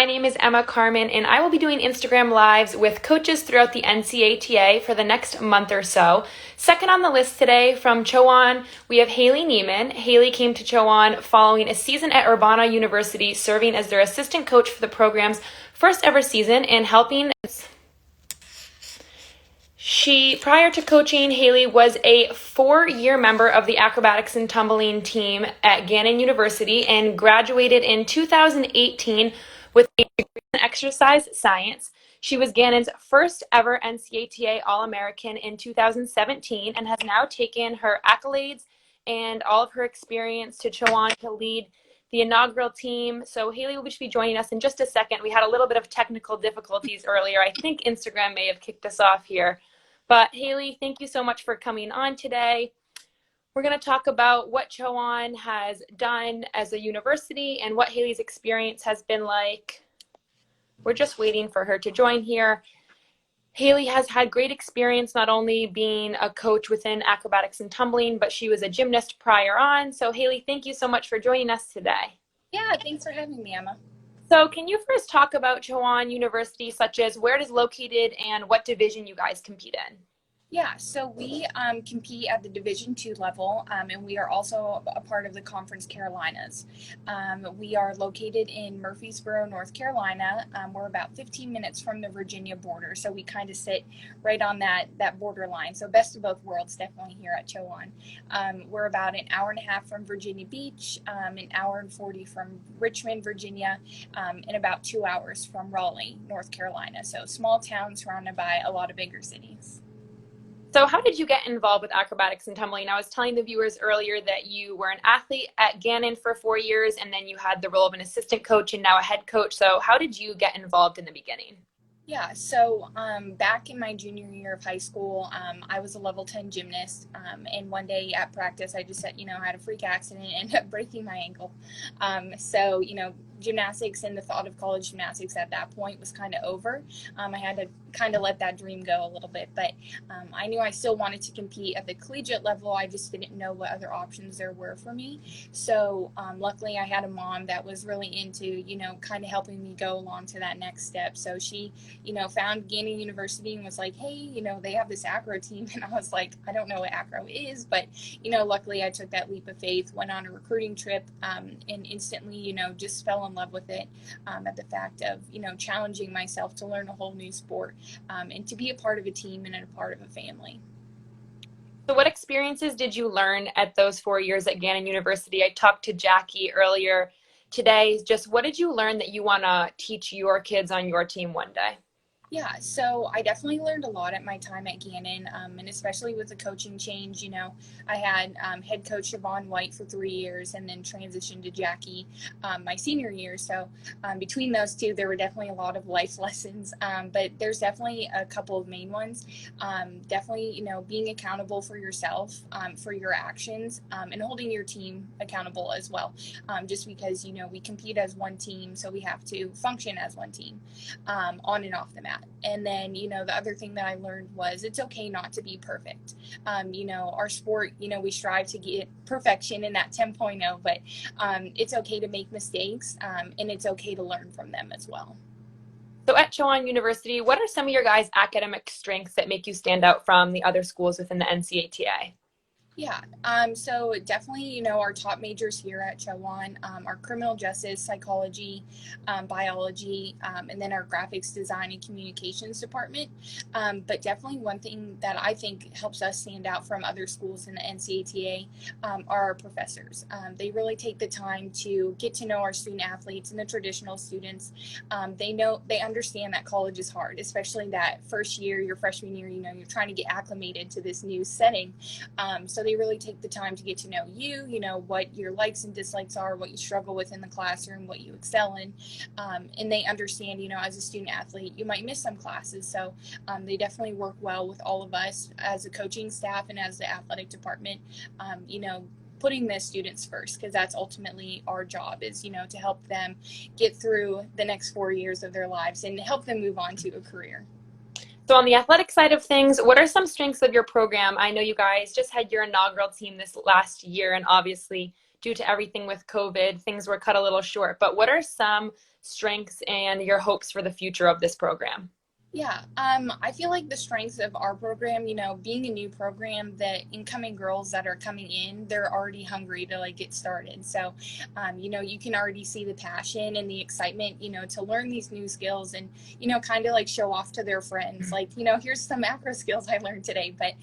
My name is Emma Carmen, and I will be doing Instagram Lives with coaches throughout the NCATA for the next month or so. Second on the list today from Chowan, we have Hayley Nejman. Hayley came to Chowan following a season at Urbana University, serving as their assistant coach for the program's first ever season and helping. Prior to coaching, Hayley was a 4-year member of the Acrobatics and Tumbling team at Gannon University and graduated in 2018 with a degree in exercise science. She was Gannon's first ever NCATA All-American in 2017 and has now taken her accolades and all of her experience to Chowan to lead the inaugural team. So Hayley will be joining us in just a second. We had a little bit of technical difficulties earlier. I think Instagram may have kicked us off here. But Hayley, thank you so much for coming on today. We're going to talk about what Chowan has done as a university and what Hayley's experience has been like. We're just waiting for her to join here. Hayley has had great experience not only being a coach within acrobatics and tumbling, but she was a gymnast prior on. So Hayley, thank you so much for joining us today. Yeah, thanks for having me, Emma. So can you first talk about Chowan University, such as where it is located and what division you guys compete in? Yeah, so we compete at the Division II level, and we are also a part of the Conference Carolinas. We are located in Murfreesboro, North Carolina. We're about 15 minutes from the Virginia border, so we kind of sit right on that border line. So best of both worlds, definitely here at Chowan. We're about an hour and a half from Virginia Beach, an hour and 40 from Richmond, Virginia, and about 2 hours from Raleigh, North Carolina. So small town surrounded by a lot of bigger cities. So how did you get involved with acrobatics and tumbling? I was telling the viewers earlier that you were an athlete at Gannon for 4 years, and then you had the role of an assistant coach and now a head coach. So how did you get involved in the beginning? Yeah, so back in my junior year of high school, I was a level 10 gymnast, and one day at practice, I just said, I had a freak accident and ended up breaking my ankle. So, gymnastics and the thought of college gymnastics at that point was kind of over. I had to kind of let that dream go a little bit, but I knew I still wanted to compete at the collegiate level. I just didn't know what other options there were for me. So luckily I had a mom that was really into, kind of helping me go along to that next step. So she, found Gannon University and was like, hey, they have this acro team. And I was like, I don't know what acro is, but, luckily I took that leap of faith, went on a recruiting trip, and instantly, just fell in love with it, at the fact of, challenging myself to learn a whole new sport, and to be a part of a team and a part of a family. So what experiences did you learn at those 4 years at Gannon University? I talked to Jackie earlier today. Just what did you learn that you want to teach your kids on your team one day? Yeah, so I definitely learned a lot at my time at Gannon, and especially with the coaching change. I had head coach Siobhan White for 3 years and then transitioned to Jackie my senior year. So between those two, there were definitely a lot of life lessons, but there's definitely a couple of main ones. Definitely, being accountable for yourself, for your actions, and holding your team accountable as well, just because, we compete as one team, so we have to function as one team, on and off the mat. And then, the other thing that I learned was it's okay not to be perfect. Our sport, we strive to get perfection in that 10.0, but it's okay to make mistakes, and it's okay to learn from them as well. So at Chowan University, what are some of your guys' academic strengths that make you stand out from the other schools within the NCATA? Yeah, so definitely, our top majors here at Chowan are criminal justice, psychology, biology, and then our graphics design and communications department. But definitely one thing that I think helps us stand out from other schools in the NCATA are our professors. They really take the time to get to know our student athletes and the traditional students. They understand that college is hard, especially that first year, your freshman year, you're trying to get acclimated to this new setting. So they really take the time to get to know you, what your likes and dislikes are, what you struggle with in the classroom, what you excel in. And they understand, as a student athlete, you might miss some classes. So they definitely work well with all of us as a coaching staff and as the athletic department, putting the students first, because that's ultimately our job is, to help them get through the next 4 years of their lives and help them move on to a career. So on the athletic side of things, what are some strengths of your program? I know you guys just had your inaugural team this last year, and obviously due to everything with COVID, things were cut a little short. But what are some strengths and your hopes for the future of this program? Yeah, I feel like the strengths of our program, being a new program, the incoming girls that are coming in, they're already hungry to like get started. So, you can already see the passion and the excitement, to learn these new skills and, kind of like show off to their friends. Like, here's some acro skills I learned today. But,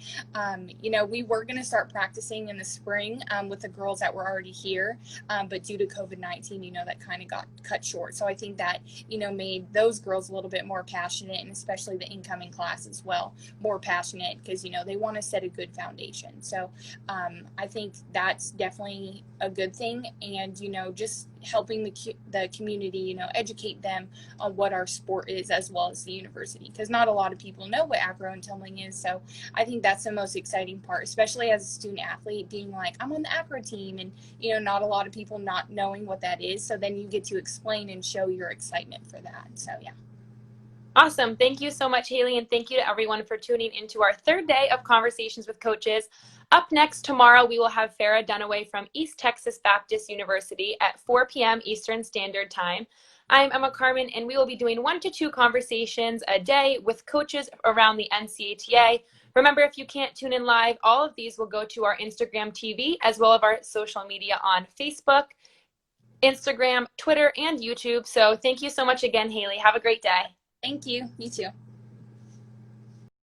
we were going to start practicing in the spring with the girls that were already here. But due to COVID-19, that kind of got cut short. So I think that, made those girls a little bit more passionate, and especially the incoming class as well, more passionate because, they want to set a good foundation. So I think that's definitely a good thing. And, just helping the community, educate them on what our sport is as well as the university, because not a lot of people know what acro and tumbling is. So I think that's the most exciting part, especially as a student athlete, being like, I'm on the acro team, and, not a lot of people not knowing what that is. So then you get to explain and show your excitement for that. So yeah. Awesome. Thank you so much, Hayley, and thank you to everyone for tuning into our third day of Conversations with Coaches. Up next tomorrow, we will have Farah Dunaway from East Texas Baptist University at 4 p.m. Eastern Standard Time. I'm Emma Carmen, and we will be doing 1 to 2 conversations a day with coaches around the NCATA. Remember, if you can't tune in live, all of these will go to our Instagram TV as well as our social media on Facebook, Instagram, Twitter, and YouTube. So thank you so much again, Hayley. Have a great day. Thank you. You too.